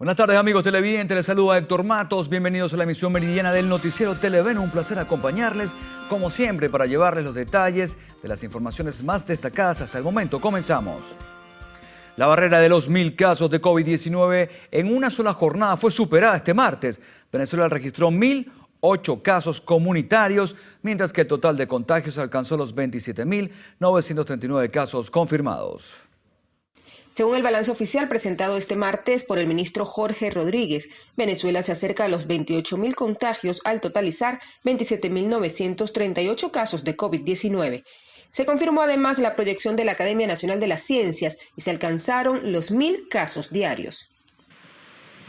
Buenas tardes, amigos televidentes, les saluda Héctor Matos. Bienvenidos a la emisión meridiana del noticiero Televen. Un placer acompañarles, como siempre, para llevarles los detalles de las informaciones más destacadas hasta el momento. Comenzamos. La barrera de los 1000 casos de COVID-19 en una sola jornada fue superada este martes. Venezuela registró 1008 casos comunitarios, mientras que el total de contagios alcanzó los 27.939 casos confirmados. Según el balance oficial presentado este martes por el ministro Jorge Rodríguez, Venezuela se acerca a los 28.000 contagios al totalizar 27.938 casos de COVID-19. Se confirmó además la proyección de la Academia Nacional de las Ciencias y se alcanzaron los 1000 casos diarios.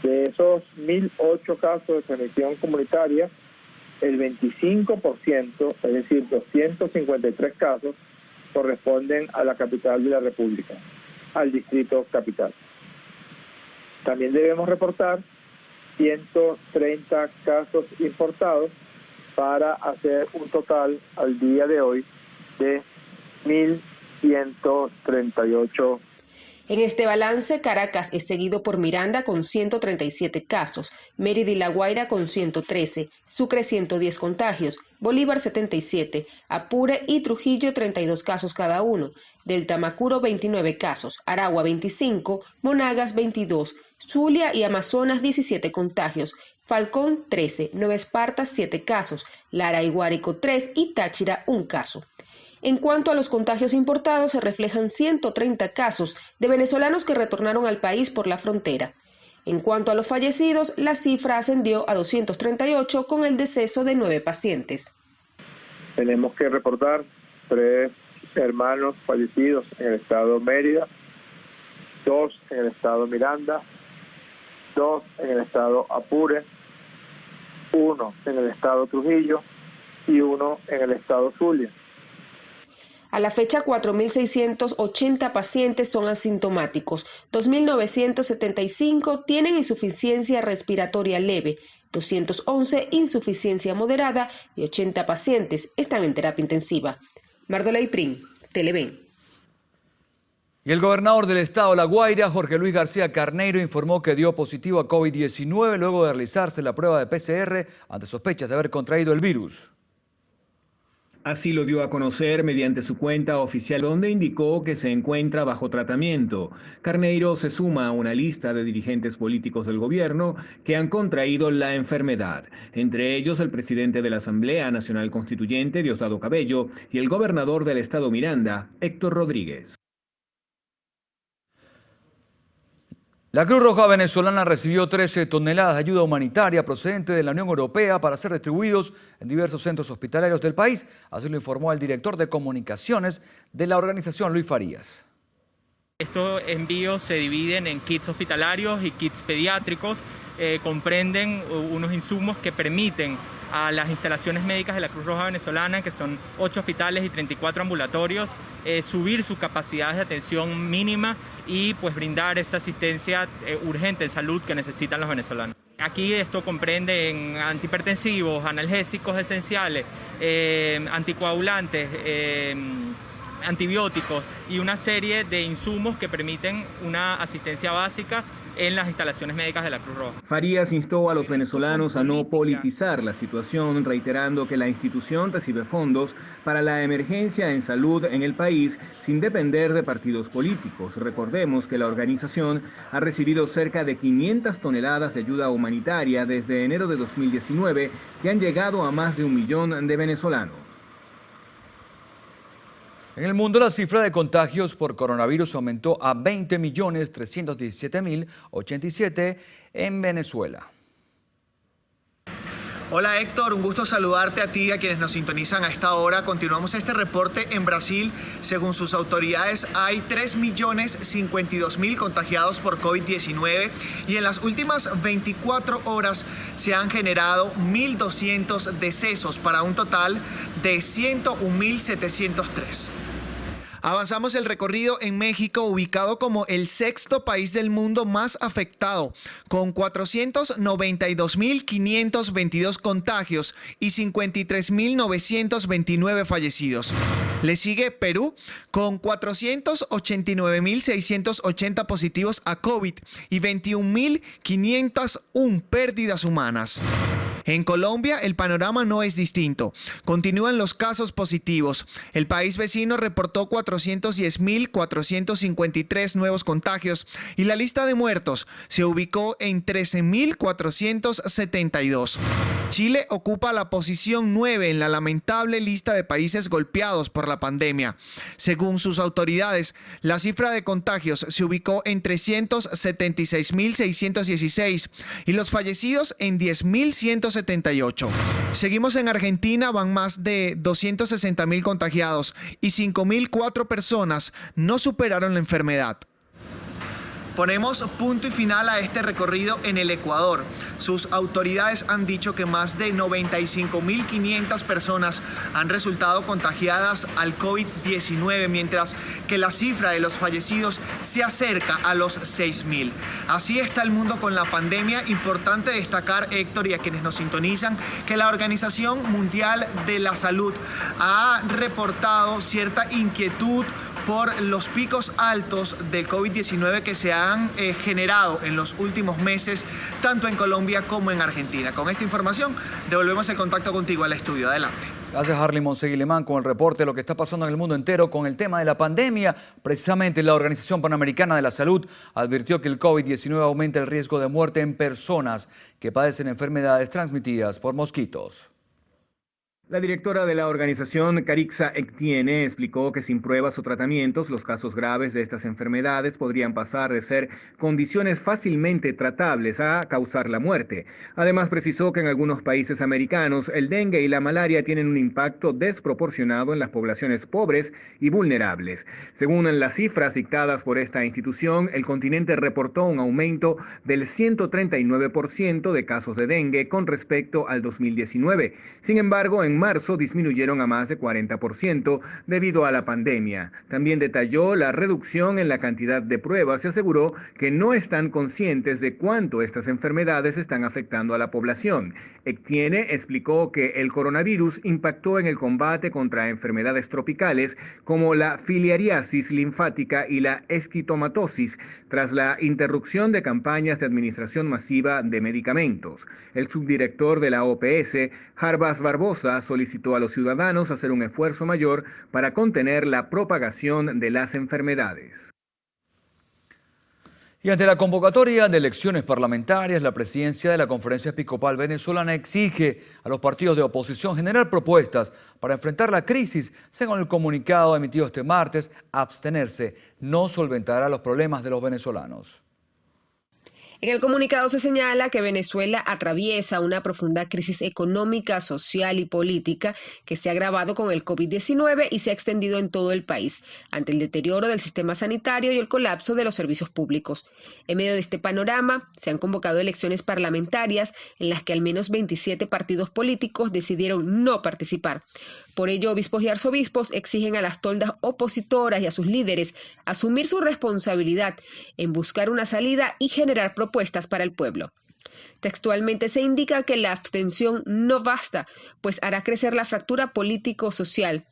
De esos 1008 casos de transmisión comunitaria, el 25%, es decir, 253 casos, corresponden a la capital de la República, al distrito capital. También debemos reportar 130 casos importados para hacer un total al día de hoy de 1.138. En este balance, Caracas es seguido por Miranda con 137 casos, Mérida y La Guaira con 113, Sucre 110 contagios, Bolívar 77, Apure y Trujillo 32 casos cada uno, del Tamacuro 29 casos, Aragua 25, Monagas 22, Zulia y Amazonas 17 contagios, Falcón 13, Nueva Esparta 7 casos, Lara y Guárico 3 y Táchira 1 caso. En cuanto a los contagios importados, se reflejan 130 casos de venezolanos que retornaron al país por la frontera. En cuanto a los fallecidos, la cifra ascendió a 238 con el deceso de 9 pacientes. Tenemos que reportar 3 hermanos fallecidos en el estado Mérida, 2 en el estado Miranda, 2 en el estado Apure, 1 en el estado Trujillo y 1 en el estado Zulia. A la fecha, 4.680 pacientes son asintomáticos, 2.975 tienen insuficiencia respiratoria leve, 211 insuficiencia moderada y 80 pacientes están en terapia intensiva. Mardola Prim, Televen. Y el gobernador del estado La Guaira, Jorge Luis García Carneiro, informó que dio positivo a COVID-19 luego de realizarse la prueba de PCR ante sospechas de haber contraído el virus. Así lo dio a conocer mediante su cuenta oficial, donde indicó que se encuentra bajo tratamiento. Carneiro se suma a una lista de dirigentes políticos del gobierno que han contraído la enfermedad, entre ellos el presidente de la Asamblea Nacional Constituyente, Diosdado Cabello, y el gobernador del estado Miranda, Héctor Rodríguez. La Cruz Roja venezolana recibió 13 toneladas de ayuda humanitaria procedente de la Unión Europea para ser distribuidos en diversos centros hospitalarios del país. Así lo informó el director de comunicaciones de la organización, Luis Farías. Estos envíos se dividen en kits hospitalarios y kits pediátricos. Comprenden unos insumos que permiten a las instalaciones médicas de la Cruz Roja venezolana, que son 8 hospitales y 34 ambulatorios, subir sus capacidades de atención mínima y pues brindar esa asistencia urgente en salud que necesitan los venezolanos. Aquí esto comprende en antihipertensivos, analgésicos esenciales, anticoagulantes, antibióticos y una serie de insumos que permiten una asistencia básica en las instalaciones médicas de la Cruz Roja. Farías instó a los venezolanos a no politizar la situación, reiterando que la institución recibe fondos para la emergencia en salud en el país sin depender de partidos políticos. Recordemos que la organización ha recibido cerca de 500 toneladas de ayuda humanitaria desde enero de 2019 que han llegado a más de 1 millón de venezolanos. En el mundo, la cifra de contagios por coronavirus aumentó a 20.317.087 en Venezuela. Hola Héctor, un gusto saludarte a ti y a quienes nos sintonizan a esta hora. Continuamos este reporte en Brasil. Según sus autoridades, hay 3.052.000 contagiados por COVID-19 y en las últimas 24 horas se han generado 1.200 decesos para un total de 101.703. Avanzamos el recorrido en México, ubicado como el sexto país del mundo más afectado, con 492.522 contagios y 53.929 fallecidos. Le sigue Perú con 489.680 positivos a COVID y 21.501 pérdidas humanas. En Colombia el panorama no es distinto. Continúan los casos positivos. El país vecino reportó 410.453 nuevos contagios y la lista de muertos se ubicó en 13.472. Chile ocupa la posición 9 en la lamentable lista de países golpeados por la pandemia. Según sus autoridades, la cifra de contagios se ubicó en 376.616 y los fallecidos en 10.178. Seguimos en Argentina, van más de 260.000 contagiados y 5.004 personas no superaron la enfermedad. Ponemos punto y final a este recorrido en el Ecuador. Sus autoridades han dicho que más de 95.500 personas han resultado contagiadas al COVID-19, mientras que la cifra de los fallecidos se acerca a los 6.000. Así está el mundo con la pandemia. Importante destacar, Héctor, y a quienes nos sintonizan, que la Organización Mundial de la Salud ha reportado cierta inquietud por los picos altos del COVID-19 que se han generado en los últimos meses, tanto en Colombia como en Argentina. Con esta información, devolvemos el contacto contigo al estudio. Adelante. Gracias, Harley Monseguilemán, con el reporte de lo que está pasando en el mundo entero con el tema de la pandemia. Precisamente la Organización Panamericana de la Salud advirtió que el COVID-19 aumenta el riesgo de muerte en personas que padecen enfermedades transmitidas por mosquitos. La directora de la organización, Carixa Etienne, explicó que sin pruebas o tratamientos, los casos graves de estas enfermedades podrían pasar de ser condiciones fácilmente tratables a causar la muerte. Además, precisó que en algunos países americanos, el dengue y la malaria tienen un impacto desproporcionado en las poblaciones pobres y vulnerables. Según las cifras dictadas por esta institución, el continente reportó un aumento del 139% de casos de dengue con respecto al 2019. Sin embargo, en marzo disminuyeron a más de 40% debido a la pandemia. También detalló la reducción en la cantidad de pruebas y aseguró que no están conscientes de cuánto estas enfermedades están afectando a la población. Etienne explicó que el coronavirus impactó en el combate contra enfermedades tropicales como la filariasis linfática y la esquitomatosis tras la interrupción de campañas de administración masiva de medicamentos. El subdirector de la OPS, Jarbas Barbosa, solicitó a los ciudadanos hacer un esfuerzo mayor para contener la propagación de las enfermedades. Y ante la convocatoria de elecciones parlamentarias, la presidencia de la Conferencia Episcopal Venezolana exige a los partidos de oposición generar propuestas para enfrentar la crisis. Según el comunicado emitido este martes, abstenerse no solventará los problemas de los venezolanos. En el comunicado se señala que Venezuela atraviesa una profunda crisis económica, social y política que se ha agravado con el COVID-19 y se ha extendido en todo el país, ante el deterioro del sistema sanitario y el colapso de los servicios públicos. En medio de este panorama, se han convocado elecciones parlamentarias en las que al menos 27 partidos políticos decidieron no participar. Por ello, obispos y arzobispos exigen a las toldas opositoras y a sus líderes asumir su responsabilidad en buscar una salida y generar propuestas para el pueblo. Textualmente se indica que la abstención no basta, pues hará crecer la fractura político-social.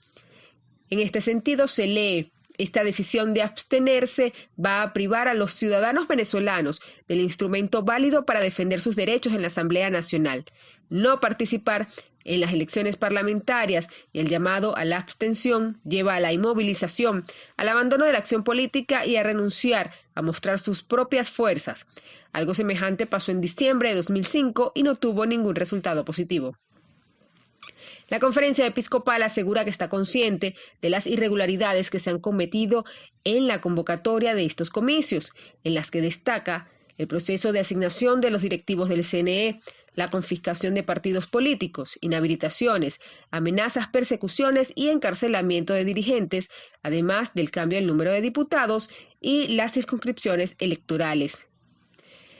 En este sentido se lee: esta decisión de abstenerse va a privar a los ciudadanos venezolanos del instrumento válido para defender sus derechos en la Asamblea Nacional. No participar en las elecciones parlamentarias y el llamado a la abstención lleva a la inmovilización, al abandono de la acción política y a renunciar a mostrar sus propias fuerzas. Algo semejante pasó en diciembre de 2005 y no tuvo ningún resultado positivo. La Conferencia Episcopal asegura que está consciente de las irregularidades que se han cometido en la convocatoria de estos comicios, en las que destaca el proceso de asignación de los directivos del CNE, la confiscación de partidos políticos, inhabilitaciones, amenazas, persecuciones y encarcelamiento de dirigentes, además del cambio del número de diputados y las circunscripciones electorales.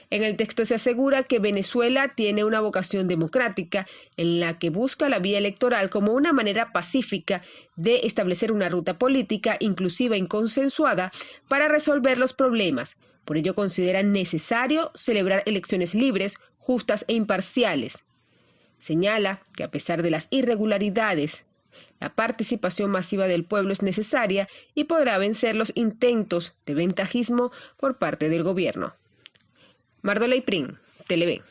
En el texto se asegura que Venezuela tiene una vocación democrática en la que busca la vía electoral como una manera pacífica de establecer una ruta política inclusiva y consensuada para resolver los problemas. Por ello consideran necesario celebrar elecciones libres, justas e imparciales. Señala que a pesar de las irregularidades, la participación masiva del pueblo es necesaria y podrá vencer los intentos de ventajismo por parte del gobierno. Mardoley Prin, Televen.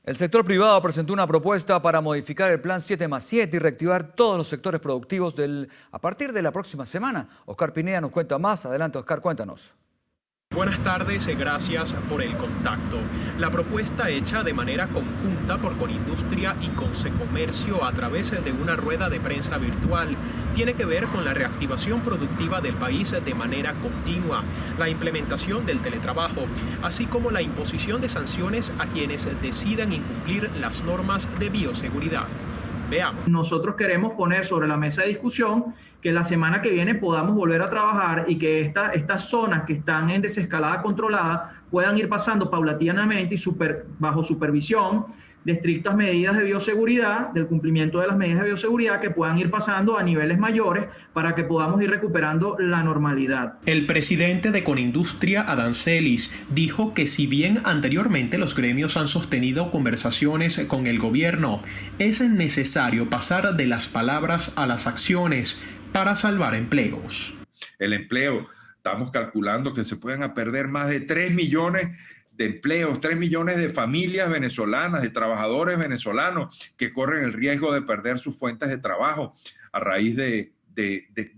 El sector privado presentó una propuesta para modificar el plan 7+7 y reactivar todos los sectores productivos a partir de la próxima semana. Oscar Pineda nos cuenta más. Adelante, Oscar, cuéntanos. Buenas tardes, gracias por el contacto. La propuesta hecha de manera conjunta por Conindustria y Consecomercio a través de una rueda de prensa virtual tiene que ver con la reactivación productiva del país de manera continua, la implementación del teletrabajo, así como la imposición de sanciones a quienes decidan incumplir las normas de bioseguridad. Veamos. Nosotros queremos poner sobre la mesa de discusión que la semana que viene podamos volver a trabajar y que estas zonas que están en desescalada controlada puedan ir pasando paulatinamente y bajo supervisión de estrictas medidas de bioseguridad, del cumplimiento de las medidas de bioseguridad, que puedan ir pasando a niveles mayores para que podamos ir recuperando la normalidad. El presidente de Conindustria, Adán Celis, dijo que si bien anteriormente los gremios han sostenido conversaciones con el gobierno, es necesario pasar de las palabras a las acciones para salvar empleos. El empleo, estamos calculando que se pueden perder más de 3 millones de empleos, 3 millones de familias venezolanas, de trabajadores venezolanos que corren el riesgo de perder sus fuentes de trabajo a raíz de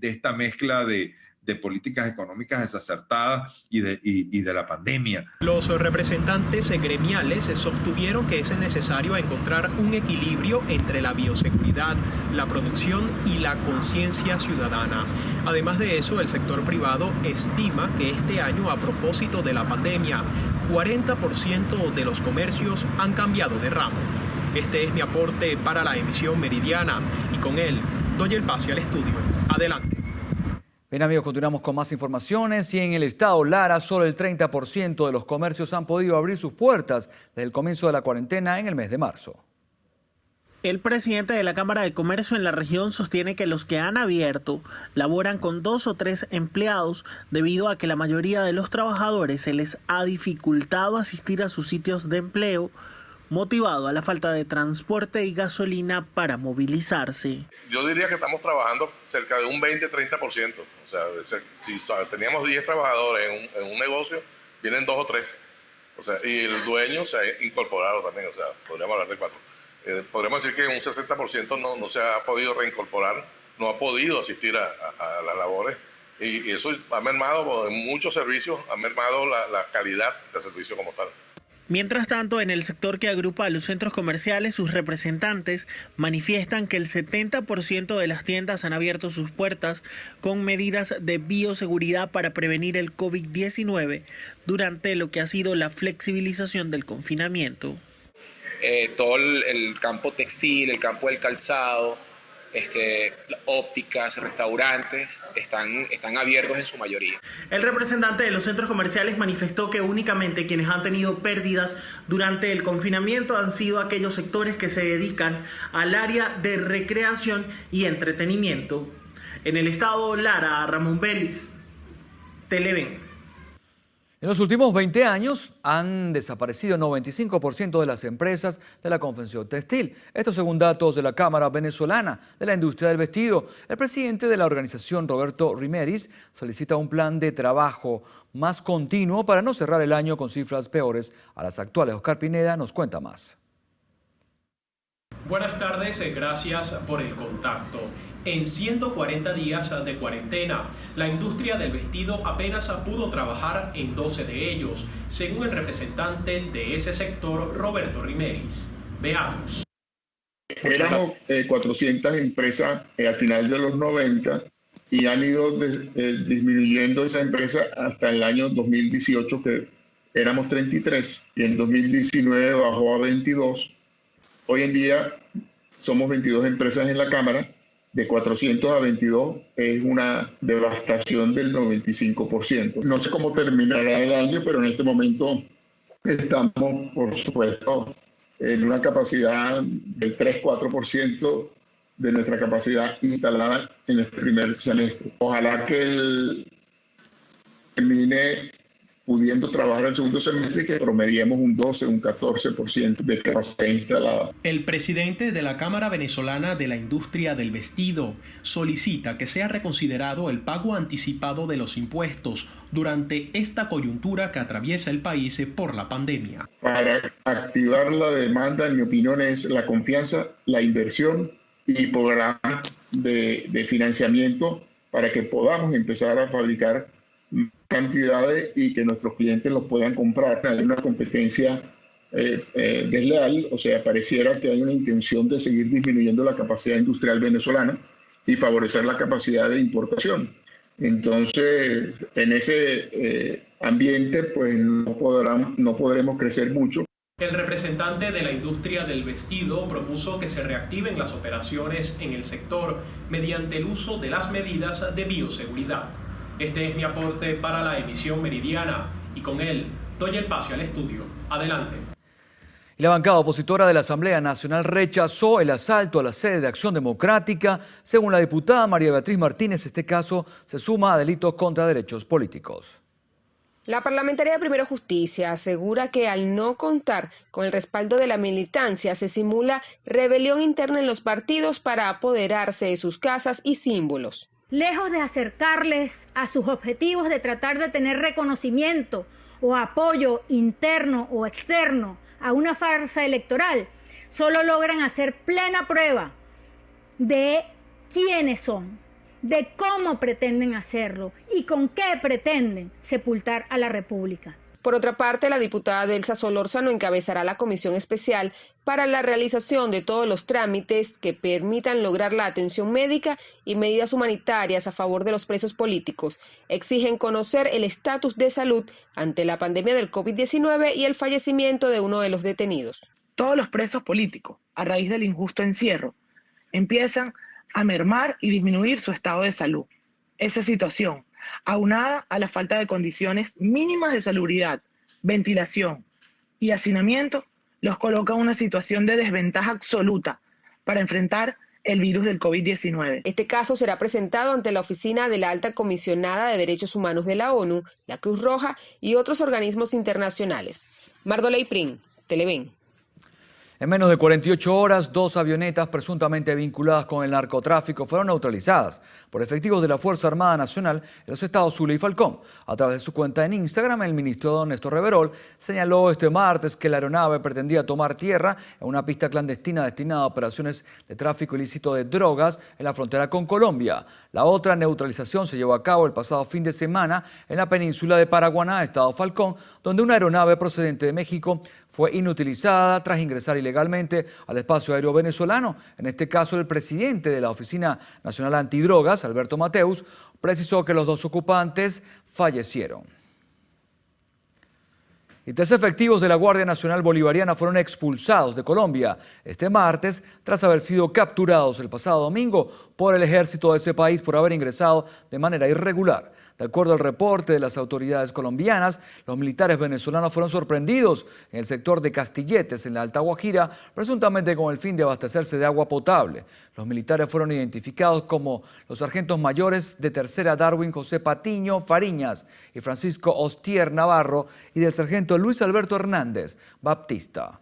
esta mezcla de políticas económicas desacertadas y de la pandemia. Los representantes gremiales sostuvieron que es necesario encontrar un equilibrio entre la bioseguridad, la producción y la conciencia ciudadana. Además de eso, el sector privado estima que este año, a propósito de la pandemia, 40% de los comercios han cambiado de ramo. Este es mi aporte para la emisión meridiana y con él doy el pase al estudio. Adelante. Bien, amigos, continuamos con más informaciones y en el estado Lara solo el 30% de los comercios han podido abrir sus puertas desde el comienzo de la cuarentena en el mes de marzo. El presidente de la Cámara de Comercio en la región sostiene que los que han abierto laboran con 2 o 3 empleados debido a que la mayoría de los trabajadores se les ha dificultado asistir a sus sitios de empleo, motivado a la falta de transporte y gasolina para movilizarse. Yo diría que estamos trabajando cerca de un 20-30%. O sea, si teníamos 10 trabajadores en un negocio, vienen 2 o 3. O sea, y el dueño se ha incorporado también. O sea, podríamos hablar de 4. Podríamos decir que un 60% no se ha podido reincorporar, no ha podido asistir a las labores. Y eso ha mermado en muchos servicios, ha mermado la calidad del servicio como tal. Mientras tanto, en el sector que agrupa a los centros comerciales, sus representantes manifiestan que el 70% de las tiendas han abierto sus puertas con medidas de bioseguridad para prevenir el COVID-19 durante lo que ha sido la flexibilización del confinamiento. Todo el campo textil, el campo del calzado, ópticas, restaurantes, están abiertos en su mayoría. El representante de los centros comerciales manifestó que únicamente quienes han tenido pérdidas durante el confinamiento han sido aquellos sectores que se dedican al área de recreación y entretenimiento. En el estado Lara, Ramón Vélez, Televen. En los últimos 20 años han desaparecido 95% de las empresas de la confección textil. Esto según datos de la Cámara Venezolana de la Industria del Vestido. El presidente de la organización, Roberto Rimeris, solicita un plan de trabajo más continuo para no cerrar el año con cifras peores a las actuales. Oscar Pineda nos cuenta más. Buenas tardes, gracias por el contacto. En 140 días de cuarentena, la industria del vestido apenas pudo trabajar en 12 de ellos, según el representante de ese sector, Roberto Rimeris. Veamos. Éramos 400 empresas al final de los 90 y han ido disminuyendo esa empresa hasta el año 2018, que éramos 33, y en 2019 bajó a 22. Hoy en día somos 22 empresas en la Cámara. De 400 a 22 es una devastación del 95%. No sé cómo terminará el año, pero en este momento estamos, por supuesto, en una capacidad del 3-4% de nuestra capacidad instalada en este primer semestre. Ojalá que termine pudiendo trabajar el segundo semestre y que promediemos un 12, un 14% de capacidad instalada. El presidente de la Cámara Venezolana de la Industria del Vestido solicita que sea reconsiderado el pago anticipado de los impuestos durante esta coyuntura que atraviesa el país por la pandemia. Para activar la demanda, en mi opinión, es la confianza, la inversión y programas de financiamiento para que podamos empezar a fabricar cantidades y que nuestros clientes los puedan comprar. Hay una competencia desleal, o sea, pareciera que hay una intención de seguir disminuyendo la capacidad industrial venezolana y favorecer la capacidad de importación. Entonces, en ese ambiente, pues no podremos crecer mucho. El representante de la industria del vestido propuso que se reactiven las operaciones en el sector mediante el uso de las medidas de bioseguridad. Este es mi aporte para la emisión meridiana y con él doy el pase al estudio. Adelante. La bancada opositora de la Asamblea Nacional rechazó el asalto a la sede de Acción Democrática. Según la diputada María Beatriz Martínez, este caso se suma a delitos contra derechos políticos. La parlamentaria de Primero Justicia asegura que al no contar con el respaldo de la militancia se simula rebelión interna en los partidos para apoderarse de sus casas y símbolos. Lejos de acercarles a sus objetivos de tratar de tener reconocimiento o apoyo interno o externo a una farsa electoral, solo logran hacer plena prueba de quiénes son, de cómo pretenden hacerlo y con qué pretenden sepultar a la República. Por otra parte, la diputada Delsa Solórzano encabezará la comisión especial para la realización de todos los trámites que permitan lograr la atención médica y medidas humanitarias a favor de los presos políticos. Exigen conocer el estatus de salud ante la pandemia del COVID-19 y el fallecimiento de uno de los detenidos. Todos los presos políticos, a raíz del injusto encierro, empiezan a mermar y disminuir su estado de salud. Esa situación, aunada a la falta de condiciones mínimas de salubridad, ventilación y hacinamiento, los coloca en una situación de desventaja absoluta para enfrentar el virus del COVID-19. Este caso será presentado ante la oficina de la Alta Comisionada de Derechos Humanos de la ONU, la Cruz Roja y otros organismos internacionales. Mardoley Prin, Televen. En menos de 48 horas, 2 avionetas presuntamente vinculadas con el narcotráfico fueron neutralizadas por efectivos de la Fuerza Armada Nacional en los estados Zulia y Falcón. A través de su cuenta en Instagram, el ministro Néstor Reverol señaló este martes que la aeronave pretendía tomar tierra en una pista clandestina destinada a operaciones de tráfico ilícito de drogas en la frontera con Colombia. La otra neutralización se llevó a cabo el pasado fin de semana en la península de Paraguaná, estado Falcón, donde una aeronave procedente de México fue inutilizada tras ingresar ilegalmente al espacio aéreo venezolano. En este caso, el presidente de la Oficina Nacional Antidrogas, Alberto Mateus, precisó que los 2 ocupantes fallecieron. Y 3 efectivos de la Guardia Nacional Bolivariana fueron expulsados de Colombia este martes tras haber sido capturados el pasado domingo por el ejército de ese país por haber ingresado de manera irregular. De acuerdo al reporte de las autoridades colombianas, los militares venezolanos fueron sorprendidos en el sector de Castilletes, en la Alta Guajira, presuntamente con el fin de abastecerse de agua potable. Los militares fueron identificados como los sargentos mayores de Tercera Darwin José Patiño Fariñas y Francisco Ostier Navarro y del sargento Luis Alberto Hernández Baptista.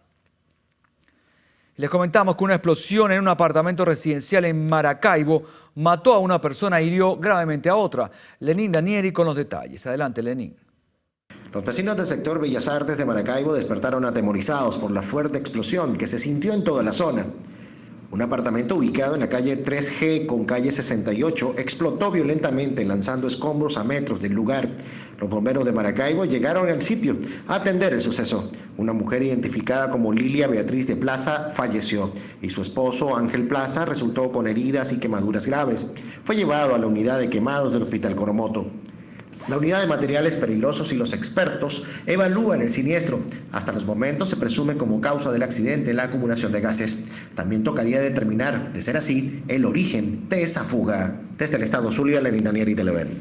Les comentamos que una explosión en un apartamento residencial en Maracaibo mató a una persona e hirió gravemente a otra. Lenín Danieri con los detalles. Adelante, Lenín. Los vecinos del sector Bellas Artes de Maracaibo despertaron atemorizados por la fuerte explosión que se sintió en toda la zona. Un apartamento ubicado en la calle 3G con calle 68 explotó violentamente lanzando escombros a metros del lugar. Los bomberos de Maracaibo llegaron al sitio a atender el suceso. Una mujer identificada como Lilia Beatriz de Plaza falleció y su esposo Ángel Plaza resultó con heridas y quemaduras graves. Fue llevado a la unidad de quemados del Hospital Coromoto. La unidad de materiales peligrosos y los expertos evalúan el siniestro. Hasta los momentos se presume como causa del accidente la acumulación de gases. También tocaría determinar, de ser así, el origen de esa fuga. Desde el estado Zulia, Lenín Danieri, Televen.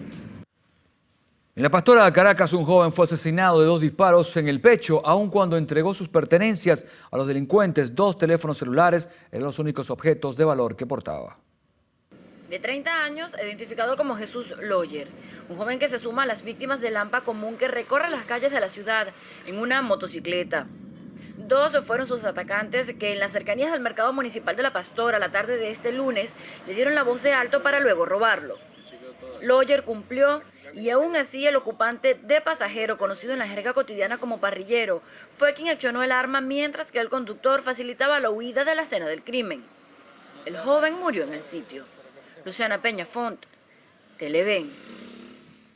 En la Pastora de Caracas, un joven fue asesinado de 2 disparos en el pecho, aun cuando entregó sus pertenencias a los delincuentes. 2 teléfonos celulares eran los únicos objetos de valor que portaba. De 30 años, identificado como Jesús Loyers, un joven que se suma a las víctimas del hampa común que recorre las calles de la ciudad en una motocicleta. 2 fueron sus atacantes que en las cercanías del mercado municipal de La Pastora la tarde de este lunes le dieron la voz de alto para luego robarlo. Loyer cumplió y aún así el ocupante de pasajero, conocido en la jerga cotidiana como parrillero, fue quien accionó el arma mientras que el conductor facilitaba la huida de la escena del crimen. El joven murió en el sitio. Luciana Peña Font, Televen.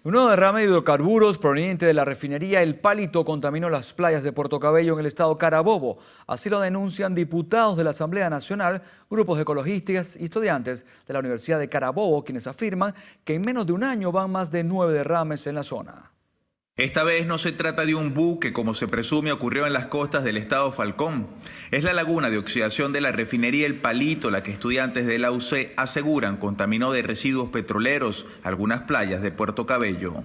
Un nuevo derrame de hidrocarburos proveniente de la refinería El Palito contaminó las playas de Puerto Cabello en el estado Carabobo. Así lo denuncian diputados de la Asamblea Nacional, grupos de ecologistas y estudiantes de la Universidad de Carabobo, quienes afirman que en menos de un año van más de 9 derrames en la zona. Esta vez no se trata de un buque, como se presume ocurrió en las costas del estado Falcón. Es la laguna de oxidación de la refinería El Palito la que estudiantes de la UC aseguran contaminó de residuos petroleros algunas playas de Puerto Cabello.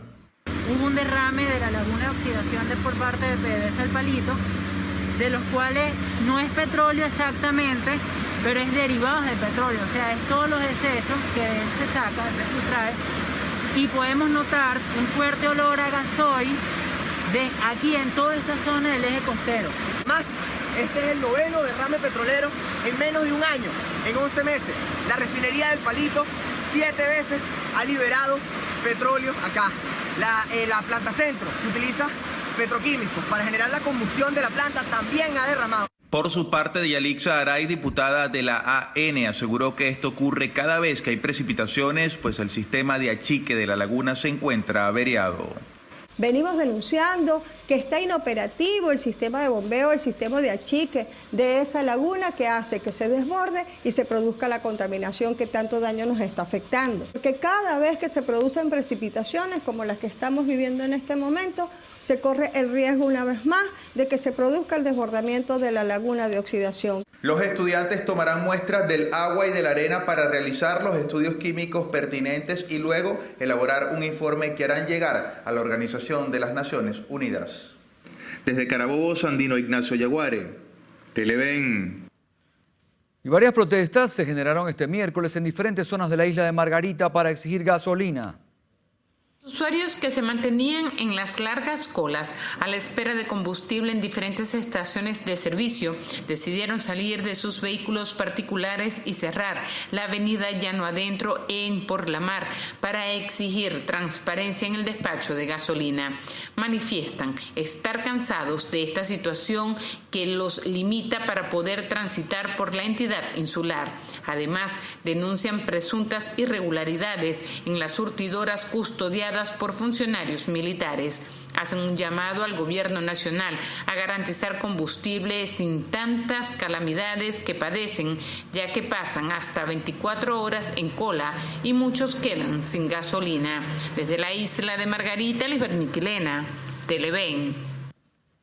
Hubo un derrame de la laguna de oxidación por parte de PDVSA El Palito, de los cuales no es petróleo exactamente, pero es derivados de petróleo, o sea, es todos los desechos que de él se saca, se sustrae. Y podemos notar un fuerte olor a gasoil aquí en toda esta zona del eje costero. Más, este es el 9º derrame petrolero en menos de un año, en 11 meses. La refinería del Palito 7 veces ha liberado petróleo acá. La planta centro, que utiliza petroquímicos para generar la combustión de la planta, también ha derramado. Por su parte, Yalixa Aray, diputada de la AN, aseguró que esto ocurre cada vez que hay precipitaciones, pues el sistema de achique de la laguna se encuentra averiado. Venimos denunciando que está inoperativo el sistema de bombeo, el sistema de achique de esa laguna que hace que se desborde y se produzca la contaminación que tanto daño nos está afectando. Porque cada vez que se producen precipitaciones como las que estamos viviendo en este momento, se corre el riesgo una vez más de que se produzca el desbordamiento de la laguna de oxidación. Los estudiantes tomarán muestras del agua y de la arena para realizar los estudios químicos pertinentes y luego elaborar un informe que harán llegar a la Organización de las Naciones Unidas. Desde Carabobo, Sandino Ignacio Yaguare, Televen. Y varias protestas se generaron este miércoles en diferentes zonas de la isla de Margarita para exigir gasolina. Usuarios que se mantenían en las largas colas a la espera de combustible en diferentes estaciones de servicio decidieron salir de sus vehículos particulares y cerrar la avenida Llano Adentro en Por la Mar para exigir transparencia en el despacho de gasolina. Manifiestan estar cansados de esta situación que los limita para poder transitar por la entidad insular. Además, denuncian presuntas irregularidades en las surtidoras custodiadas por funcionarios militares. Hacen un llamado al gobierno nacional a garantizar combustible sin tantas calamidades que padecen, ya que pasan hasta 24 horas en cola y muchos quedan sin gasolina. Desde la isla de Margarita, Lisbeth Miquelena, Televen.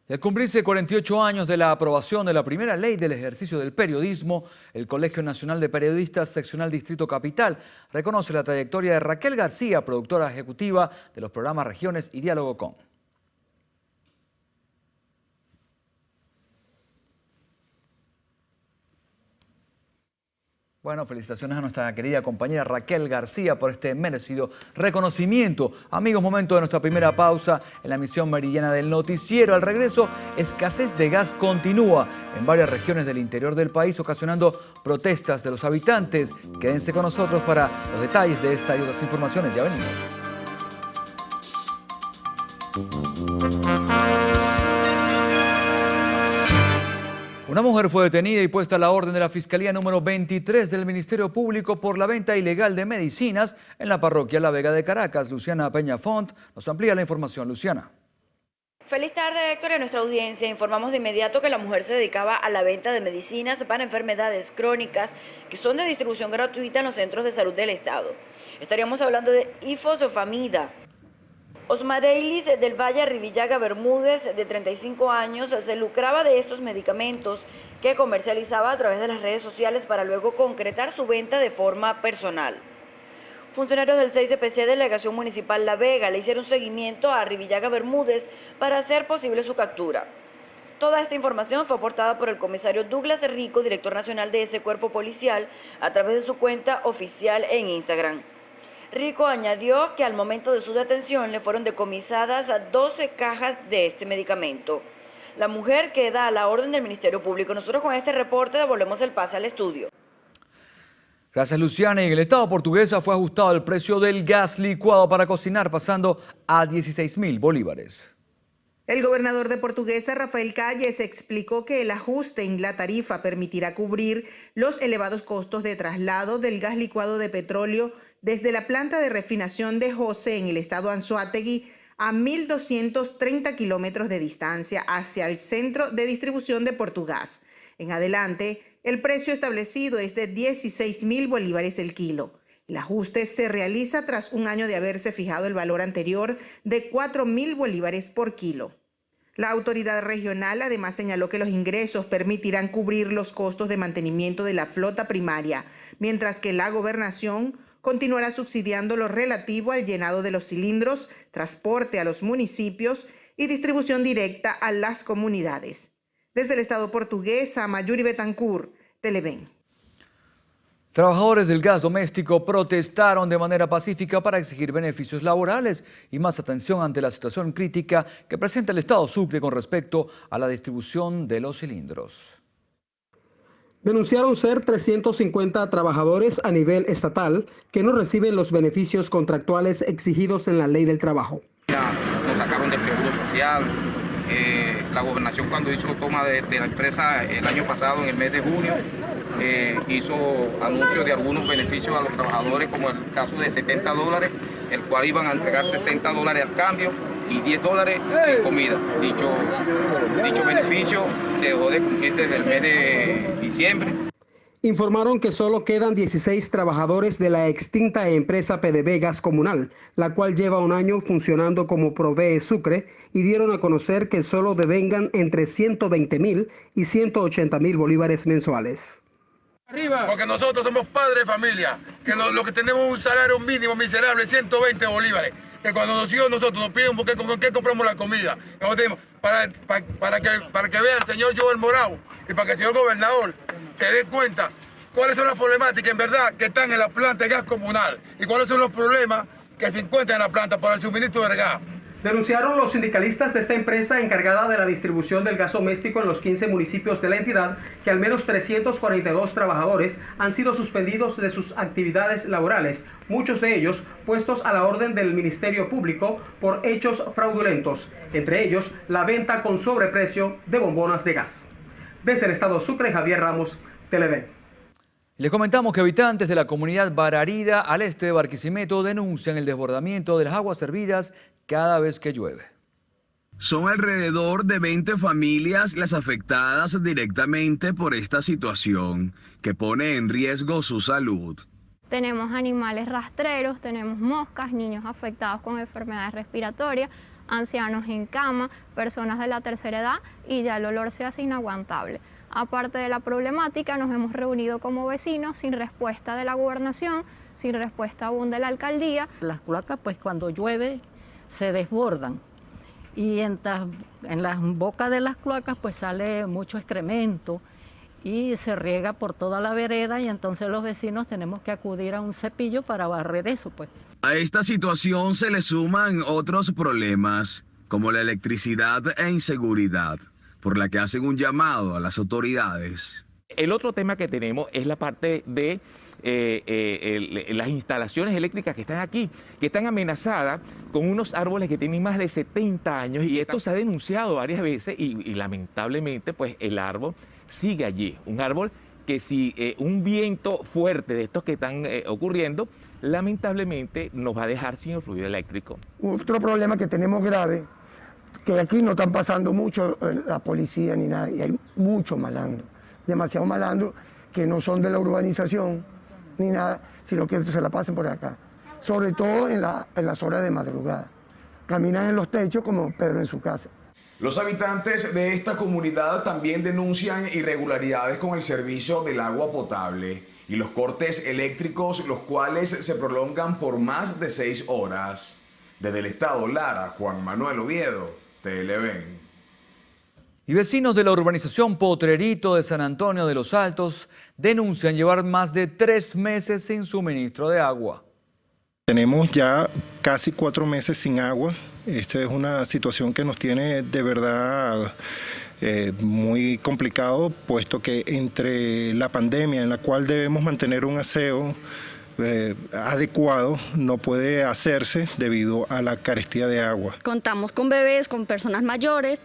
Al cumplirse 48 años de la aprobación de la primera ley del ejercicio del periodismo, el Colegio Nacional de Periodistas Seccional Distrito Capital reconoce la trayectoria de Raquel García, productora ejecutiva de los programas Regiones y Diálogo Con. Bueno, felicitaciones a nuestra querida compañera Raquel García por este merecido reconocimiento. Amigos, momento de nuestra primera pausa en la emisión meridiana del noticiero. Al regreso, escasez de gas continúa en varias regiones del interior del país, ocasionando protestas de los habitantes. Quédense con nosotros para los detalles de esta y otras informaciones. Ya venimos. Una mujer fue detenida y puesta a la orden de la Fiscalía número 23 del Ministerio Público por la venta ilegal de medicinas en la parroquia La Vega de Caracas. Luciana Peña Font nos amplía la información. Luciana. Feliz tarde, Héctor, y a nuestra audiencia. Informamos de inmediato que la mujer se dedicaba a la venta de medicinas para enfermedades crónicas que son de distribución gratuita en los centros de salud del Estado. Estaríamos hablando de Ifosfamida. Osmareilis del Valle Rivillaga Bermúdez, de 35 años, se lucraba de estos medicamentos que comercializaba a través de las redes sociales para luego concretar su venta de forma personal. Funcionarios del 6CPC Delegación Municipal La Vega le hicieron seguimiento a Arribillaga Bermúdez para hacer posible su captura. Toda esta información fue aportada por el comisario Douglas Rico, director nacional de ese cuerpo policial, a través de su cuenta oficial en Instagram. Rico añadió que al momento de su detención le fueron decomisadas 12 cajas de este medicamento. La mujer queda a la orden del Ministerio Público. Nosotros con este reporte devolvemos el pase al estudio. Gracias, Luciana. En el estado portuguesa fue ajustado el precio del gas licuado para cocinar, pasando a 16.000 bolívares. El gobernador de Portuguesa, Rafael Calles, explicó que el ajuste en la tarifa permitirá cubrir los elevados costos de traslado del gas licuado de petróleo desde la planta de refinación de José en el estado Anzoátegui a 1.230 kilómetros de distancia hacia el centro de distribución de Portugas. En adelante, el precio establecido es de 16.000 bolívares el kilo. El ajuste se realiza tras un año de haberse fijado el valor anterior de 4.000 bolívares por kilo. La autoridad regional además señaló que los ingresos permitirán cubrir los costos de mantenimiento de la flota primaria, mientras que la gobernación continuará subsidiando lo relativo al llenado de los cilindros, transporte a los municipios y distribución directa a las comunidades. Desde el estado portugués, Mayuri Betancourt, Televen. Trabajadores del gas doméstico protestaron de manera pacífica para exigir beneficios laborales y más atención ante la situación crítica que presenta el estado Sucre con respecto a la distribución de los cilindros. Denunciaron ser 350 trabajadores a nivel estatal que no reciben los beneficios contractuales exigidos en la ley del trabajo. Nos sacaron del seguro social. La gobernación, cuando hizo toma de la empresa el año pasado, en el mes de junio, hizo anuncios de algunos beneficios a los trabajadores, como el caso de $70, el cual iban a entregar $60 al cambio y $10 en comida. Dicho beneficio se dejó de cumplir desde el mes de diciembre. Informaron que solo quedan 16 trabajadores de la extinta empresa PDB Gas Comunal, la cual lleva un año funcionando como Provee Sucre, y dieron a conocer que solo devengan entre 120.000 y 180.000 bolívares mensuales. Porque nosotros somos padres de familia, que lo que tenemos un salario mínimo miserable, 120 bolívares, que cuando nos hijos nosotros nos piden con qué compramos la comida, para que vea el señor Joel Morao y para que el señor gobernador se dé cuenta cuáles son las problemáticas en verdad que están en la planta de gas comunal y cuáles son los problemas que se encuentran en la planta para el suministro del gas. Denunciaron los sindicalistas de esta empresa encargada de la distribución del gas doméstico en los 15 municipios de la entidad que al menos 342 trabajadores han sido suspendidos de sus actividades laborales, muchos de ellos puestos a la orden del Ministerio Público por hechos fraudulentos, entre ellos la venta con sobreprecio de bombonas de gas. Desde el estado Sucre, Javier Ramos, Televen. Les comentamos que habitantes de la comunidad Bararida, al este de Barquisimeto, denuncian el desbordamiento de las aguas servidas cada vez que llueve. Son alrededor de 20 familias las afectadas directamente por esta situación que pone en riesgo su salud. Tenemos animales rastreros, tenemos moscas, niños afectados con enfermedades respiratorias, ancianos en cama, personas de la tercera edad y ya el olor se hace inaguantable. Aparte de la problemática, nos hemos reunido como vecinos sin respuesta de la gobernación, sin respuesta aún de la alcaldía. Las cloacas, pues cuando llueve, se desbordan y en las bocas de las cloacas pues sale mucho excremento y se riega por toda la vereda y entonces los vecinos tenemos que acudir a un cepillo para barrer eso, pues. A esta situación se le suman otros problemas como la electricidad e inseguridad, por la que hacen un llamado a las autoridades. El otro tema que tenemos es la parte de las instalaciones eléctricas que están aquí, que están amenazadas con unos árboles que tienen más de 70 años y esto se ha denunciado varias veces y lamentablemente pues el árbol sigue allí, un árbol que si un viento fuerte de estos que están ocurriendo, lamentablemente nos va a dejar sin el fluido eléctrico. Otro problema que tenemos grave, que aquí no están pasando mucho la policía ni nada, y hay mucho malandro, demasiado malandro que no son de la urbanización ni nada, sino que se la pasen por acá, sobre todo en las horas de madrugada. Caminan en los techos como Pedro en su casa. Los habitantes de esta comunidad también denuncian irregularidades con el servicio del agua potable y los cortes eléctricos, los cuales se prolongan por más de 6 horas. Desde el estado Lara, Juan Manuel Oviedo, Televen. Y vecinos de la urbanización Potrerito de San Antonio de los Altos denuncian llevar más de 3 meses sin suministro de agua. Tenemos ya casi 4 meses sin agua. Esta es una situación que nos tiene de verdad muy complicado, puesto que entre la pandemia en la cual debemos mantener un aseo adecuado no puede hacerse debido a la carestía de agua. Contamos con bebés, con personas mayores,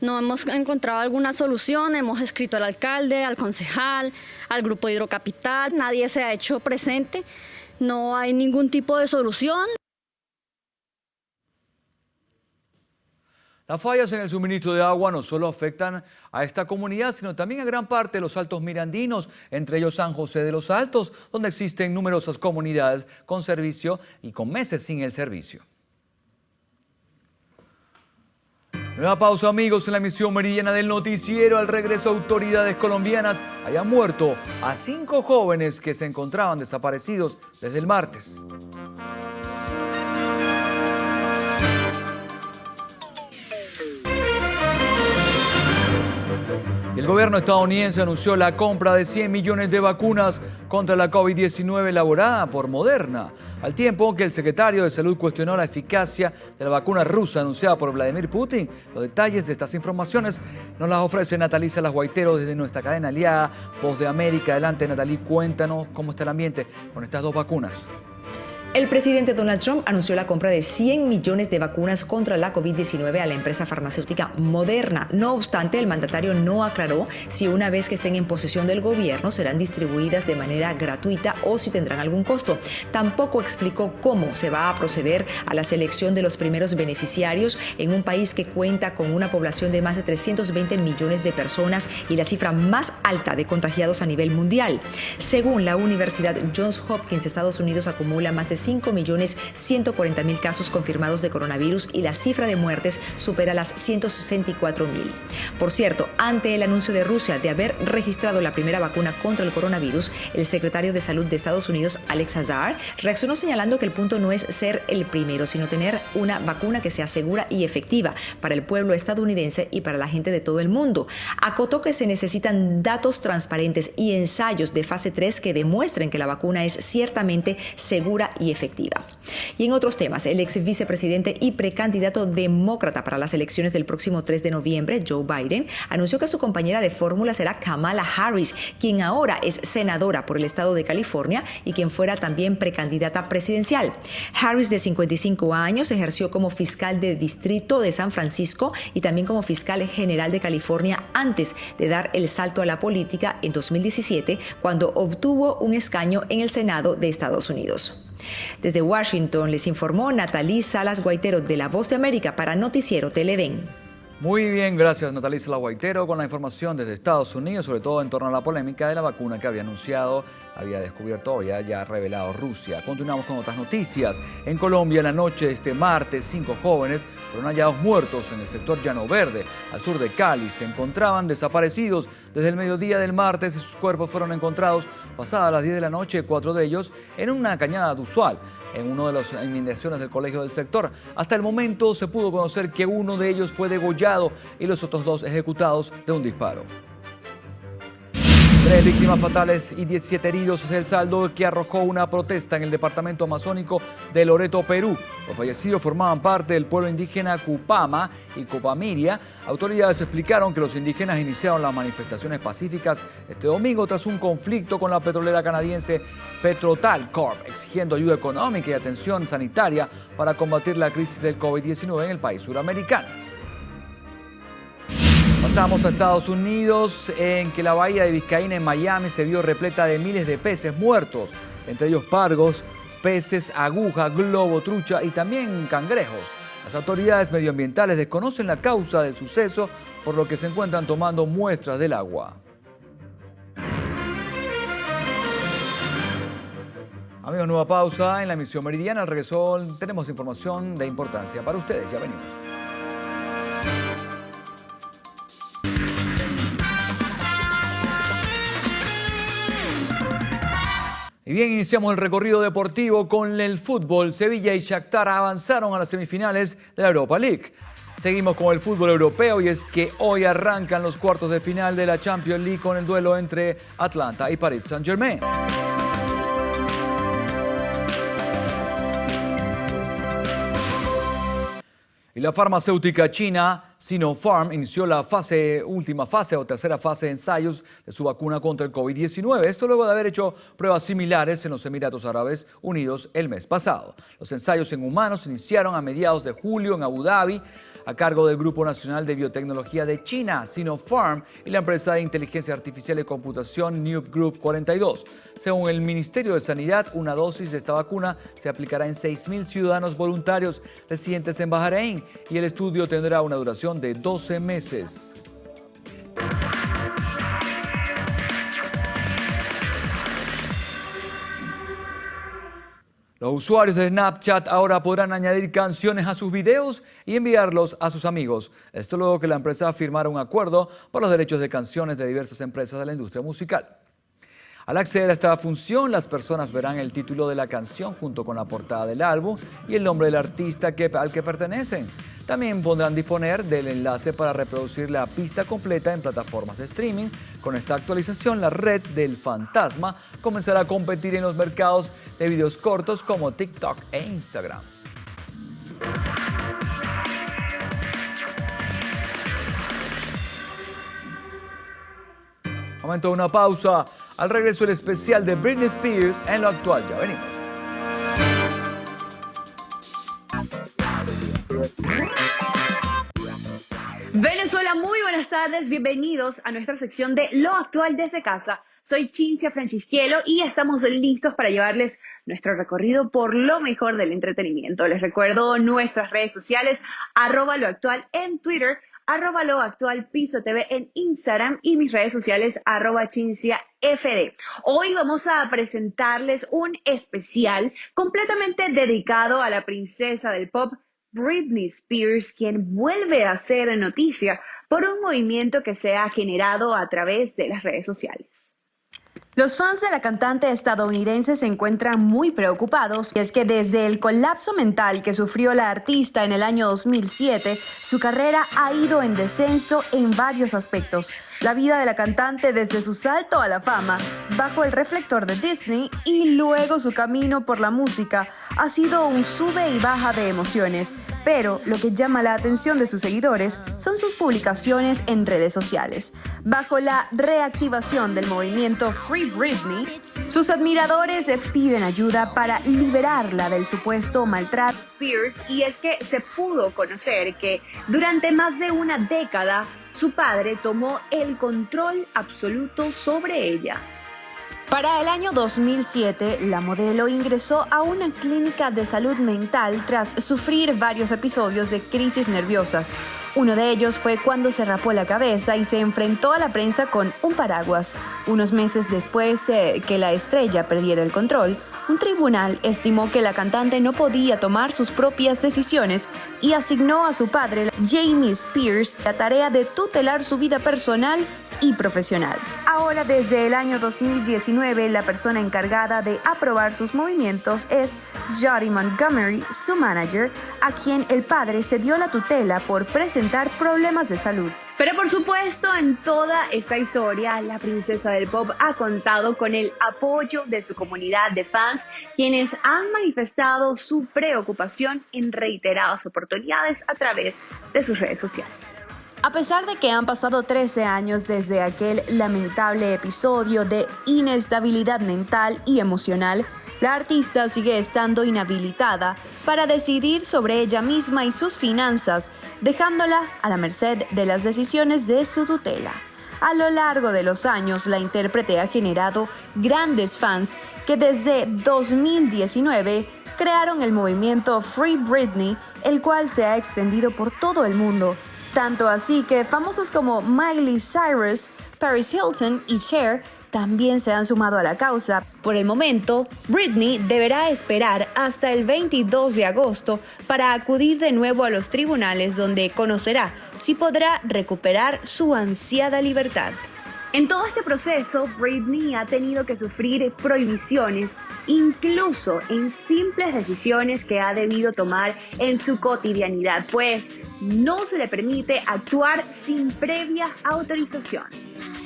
no hemos encontrado alguna solución, hemos escrito al alcalde, al concejal, al grupo Hidrocapital, nadie se ha hecho presente, no hay ningún tipo de solución. Las fallas en el suministro de agua no solo afectan a esta comunidad, sino también a gran parte de los altos mirandinos, entre ellos San José de los Altos, donde existen numerosas comunidades con servicio y con meses sin el servicio. Nueva pausa, amigos, en la emisión meridiana del noticiero. Al regreso, autoridades colombianas hayan muerto a 5 jóvenes que se encontraban desaparecidos desde el martes. El gobierno estadounidense anunció la compra de 100 millones de vacunas contra la COVID-19 elaborada por Moderna, al tiempo que el secretario de Salud cuestionó la eficacia de la vacuna rusa anunciada por Vladimir Putin. Los detalles de estas informaciones nos las ofrece Natalie Salas Guaitero desde nuestra cadena aliada Voz de América. Adelante, Natalie, cuéntanos cómo está el ambiente con estas 2 vacunas. El presidente Donald Trump anunció la compra de 100 millones de vacunas contra la COVID-19 a la empresa farmacéutica Moderna. No obstante, el mandatario no aclaró si una vez que estén en posesión del gobierno serán distribuidas de manera gratuita o si tendrán algún costo. Tampoco explicó cómo se va a proceder a la selección de los primeros beneficiarios en un país que cuenta con una población de más de 320 millones de personas y la cifra más alta de contagiados a nivel mundial. Según la Universidad Johns Hopkins, Estados Unidos acumula más de 5.140.000 casos confirmados de coronavirus y la cifra de muertes supera las 164.000. Por cierto, ante el anuncio de Rusia de haber registrado la primera vacuna contra el coronavirus, el secretario de Salud de Estados Unidos, Alex Azar, reaccionó señalando que el punto no es ser el primero, sino tener una vacuna que sea segura y efectiva para el pueblo estadounidense y para la gente de todo el mundo. Acotó que se necesitan datos transparentes y ensayos de fase 3 que demuestren que la vacuna es ciertamente segura y efectiva. Y en otros temas, el ex vicepresidente y precandidato demócrata para las elecciones del próximo 3 de noviembre, Joe Biden, anunció que su compañera de fórmula será Kamala Harris, quien ahora es senadora por el estado de California y quien fuera también precandidata presidencial. Harris, de 55 años, ejerció como fiscal de distrito de San Francisco y también como fiscal general de California antes de dar el salto a la política en 2017, cuando obtuvo un escaño en el Senado de Estados Unidos. Desde Washington les informó Natalie Salas Guaitero de La Voz de América para Noticiero Televen. Muy bien, gracias Natalie Salas Guaitero con la información desde Estados Unidos, sobre todo en torno a la polémica de la vacuna que había anunciado, había descubierto, había ya revelado Rusia. Continuamos con otras noticias. En Colombia, en la noche de este martes, 5 jóvenes fueron hallados muertos en el sector Llano Verde, al sur de Cali. Se encontraban desaparecidos desde el mediodía del martes y sus cuerpos fueron encontrados pasadas las 10 de la noche, 4 de ellos en una cañada de Usual, en una de las inmediaciones del colegio del sector. Hasta el momento se pudo conocer que uno de ellos fue degollado y los otros 2 ejecutados de un disparo. 3 víctimas fatales y 17 heridos es el saldo que arrojó una protesta en el departamento amazónico de Loreto, Perú. Los fallecidos formaban parte del pueblo indígena Cupama y Cupamiria. Autoridades explicaron que los indígenas iniciaron las manifestaciones pacíficas este domingo tras un conflicto con la petrolera canadiense Petrotal Corp, exigiendo ayuda económica y atención sanitaria para combatir la crisis del COVID-19 en el país suramericano. Pasamos a Estados Unidos, en que la bahía de Vizcaína en Miami se vio repleta de miles de peces muertos, entre ellos pargos, peces, aguja, globo, trucha y también cangrejos. Las autoridades medioambientales desconocen la causa del suceso, por lo que se encuentran tomando muestras del agua. Amigos, nueva pausa en la emisión meridiana. Al regreso tenemos información de importancia para ustedes. Ya venimos. Y bien, iniciamos el recorrido deportivo con el fútbol. Sevilla y Shakhtar avanzaron a las semifinales de la Europa League. Seguimos con el fútbol europeo y es que hoy arrancan los cuartos de final de la Champions League con el duelo entre Atlanta y Paris Saint-Germain. Y la farmacéutica china Sinopharm inició la última fase o tercera fase de ensayos de su vacuna contra el COVID-19. Esto luego de haber hecho pruebas similares en los Emiratos Árabes Unidos el mes pasado. Los ensayos en humanos iniciaron a mediados de julio en Abu Dhabi, a cargo del Grupo Nacional de Biotecnología de China, Sinopharm, y la empresa de inteligencia artificial y computación New Group 42. Según el Ministerio de Sanidad, una dosis de esta vacuna se aplicará en 6.000 ciudadanos voluntarios residentes en Bahrein y el estudio tendrá una duración de 12 meses. Los usuarios de Snapchat ahora podrán añadir canciones a sus videos y enviarlos a sus amigos. Esto luego que la empresa firmara un acuerdo por los derechos de canciones de diversas empresas de la industria musical. Al acceder a esta función, las personas verán el título de la canción junto con la portada del álbum y el nombre del artista al que pertenecen. También podrán disponer del enlace para reproducir la pista completa en plataformas de streaming. Con esta actualización, la red del fantasma comenzará a competir en los mercados de videos cortos como TikTok e Instagram. Momento de una pausa. Al regreso, el especial de Britney Spears en Lo Actual. Ya venimos. Venezuela, muy buenas tardes. Bienvenidos a nuestra sección de Lo Actual desde casa. Soy Cinzia Francisquielo y estamos listos para llevarles nuestro recorrido por lo mejor del entretenimiento. Les recuerdo nuestras redes sociales, @loactual en Twitter, @loactual_piso_tv en Instagram y mis redes sociales @CinciaFD. Hoy vamos a presentarles un especial completamente dedicado a la princesa del pop, Britney Spears, quien vuelve a hacer noticia por un movimiento que se ha generado a través de las redes sociales. Los fans de la cantante estadounidense se encuentran muy preocupados, y es que desde el colapso mental que sufrió la artista en el año 2007, su carrera ha ido en descenso en varios aspectos. La vida de la cantante desde su salto a la fama, bajo el reflector de Disney, y luego su camino por la música, ha sido un sube y baja de emociones. Pero lo que llama la atención de sus seguidores son sus publicaciones en redes sociales. Bajo la reactivación del movimiento Free Britney, sus admiradores piden ayuda para liberarla del supuesto maltrato. Y es que se pudo conocer que durante más de una década su padre tomó el control absoluto sobre ella. Para el año 2007, la modelo ingresó a una clínica de salud mental tras sufrir varios episodios de crisis nerviosas. Uno de ellos fue cuando se rapó la cabeza y se enfrentó a la prensa con un paraguas. Unos meses después que la estrella perdiera el control, un tribunal estimó que la cantante no podía tomar sus propias decisiones y asignó a su padre, Jamie Spears, la tarea de tutelar su vida personal y profesional. Ahora, desde el año 2019, la persona encargada de aprobar sus movimientos es Jody Montgomery, su manager, a quien el padre cedió la tutela por presentar problemas de salud. Pero por supuesto, en toda esta historia, la princesa del pop ha contado con el apoyo de su comunidad de fans, quienes han manifestado su preocupación en reiteradas oportunidades a través de sus redes sociales. A pesar de que han pasado 13 años desde aquel lamentable episodio de inestabilidad mental y emocional, la artista sigue estando inhabilitada para decidir sobre ella misma y sus finanzas, dejándola a la merced de las decisiones de su tutela. A lo largo de los años, la intérprete ha generado grandes fans que desde 2019 crearon el movimiento Free Britney, el cual se ha extendido por todo el mundo. Tanto así que famosos como Miley Cyrus, Paris Hilton y Cher también se han sumado a la causa. Por el momento, Britney deberá esperar hasta el 22 de agosto para acudir de nuevo a los tribunales, donde conocerá si podrá recuperar su ansiada libertad. En todo este proceso, Britney ha tenido que sufrir prohibiciones, incluso en simples decisiones que ha debido tomar en su cotidianidad, pues no se le permite actuar sin previa autorización.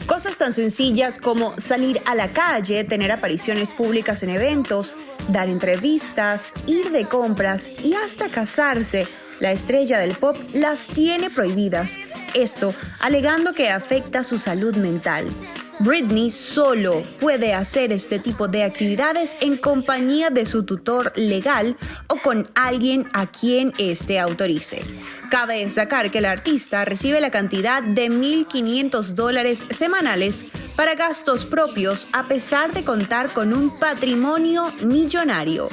Cosas tan sencillas como salir a la calle, tener apariciones públicas en eventos, dar entrevistas, ir de compras y hasta casarse, la estrella del pop las tiene prohibidas. Esto alegando que afecta su salud mental. Britney solo puede hacer este tipo de actividades en compañía de su tutor legal o con alguien a quien éste autorice. Cabe destacar que la artista recibe la cantidad de $1,500 semanales para gastos propios a pesar de contar con un patrimonio millonario.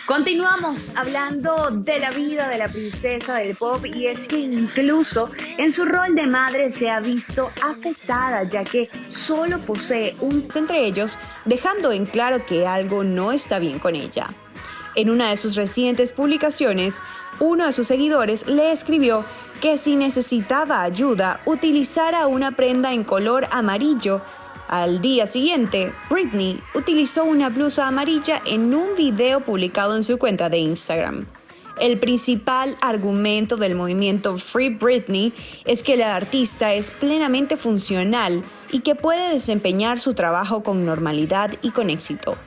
Continuamos hablando de la vida de la princesa del pop y es que incluso en su rol de madre se ha visto afectada ya que solo posee un entre ellos, dejando en claro que algo no está bien con ella. En una de sus recientes publicaciones, uno de sus seguidores le escribió que si necesitaba ayuda utilizara una prenda en color amarillo. Al día siguiente, Britney utilizó una blusa amarilla en un video publicado en su cuenta de Instagram. El principal argumento del movimiento Free Britney es que la artista es plenamente funcional y que puede desempeñar su trabajo con normalidad y con éxito.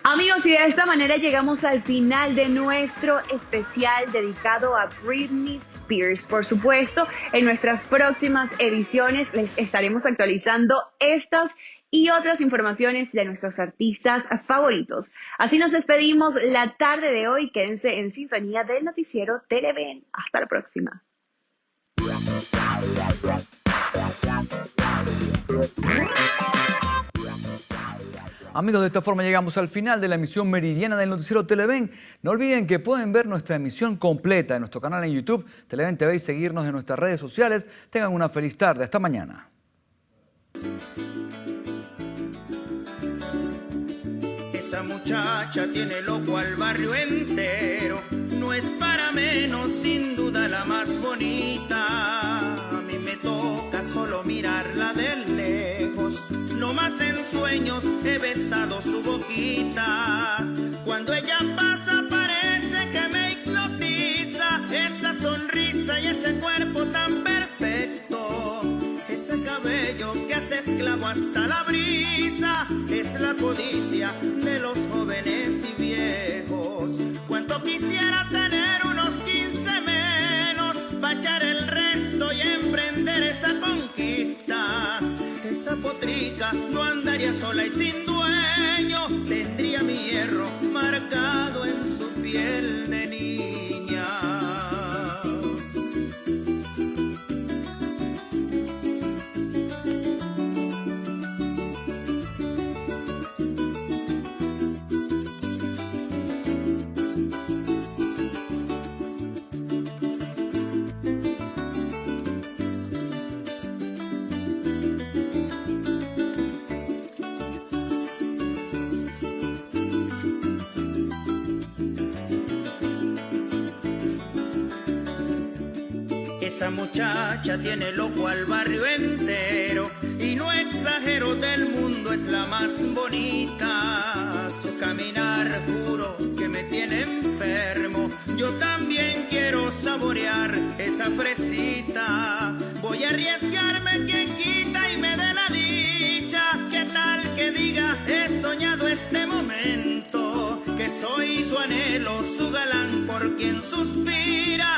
Amigos, y de esta manera llegamos al final de nuestro especial dedicado a Britney Spears. Por supuesto, en nuestras próximas ediciones les estaremos actualizando estas y otras informaciones de nuestros artistas favoritos. Así nos despedimos la tarde de hoy. Quédense en sintonía del noticiero Televen. Hasta la próxima. Amigos, de esta forma llegamos al final de la emisión meridiana del noticiero Televen. No olviden que pueden ver nuestra emisión completa en nuestro canal en YouTube, Televen TV, y seguirnos en nuestras redes sociales. Tengan una feliz tarde. Hasta mañana. Esa muchacha tiene loco al barrio entero. No es para menos, sin duda la más bonita. A mí me toca solo mirarla de lejos. No más en sueños he besado su boquita. Cuando ella pasa parece que me hipnotiza. Esa sonrisa y ese cuerpo tan perfecto. Ese cabello que hace esclavo hasta la brisa. Es la codicia de los jóvenes y viejos. Cuánto quisiera tener unos 15 menos para echar el resto y emprender esa conquista. Esa potrica no andaría sola y sin dueño. Tendría mi hierro marcado en su piel de niña. Esa muchacha tiene loco al barrio entero y no exagero, del mundo es la más bonita. Su caminar juro que me tiene enfermo. Yo también quiero saborear esa fresita. Voy a arriesgarme, quien quita y me dé la dicha. ¿Qué tal que diga he soñado este momento? Que soy su anhelo, su galán por quien suspira.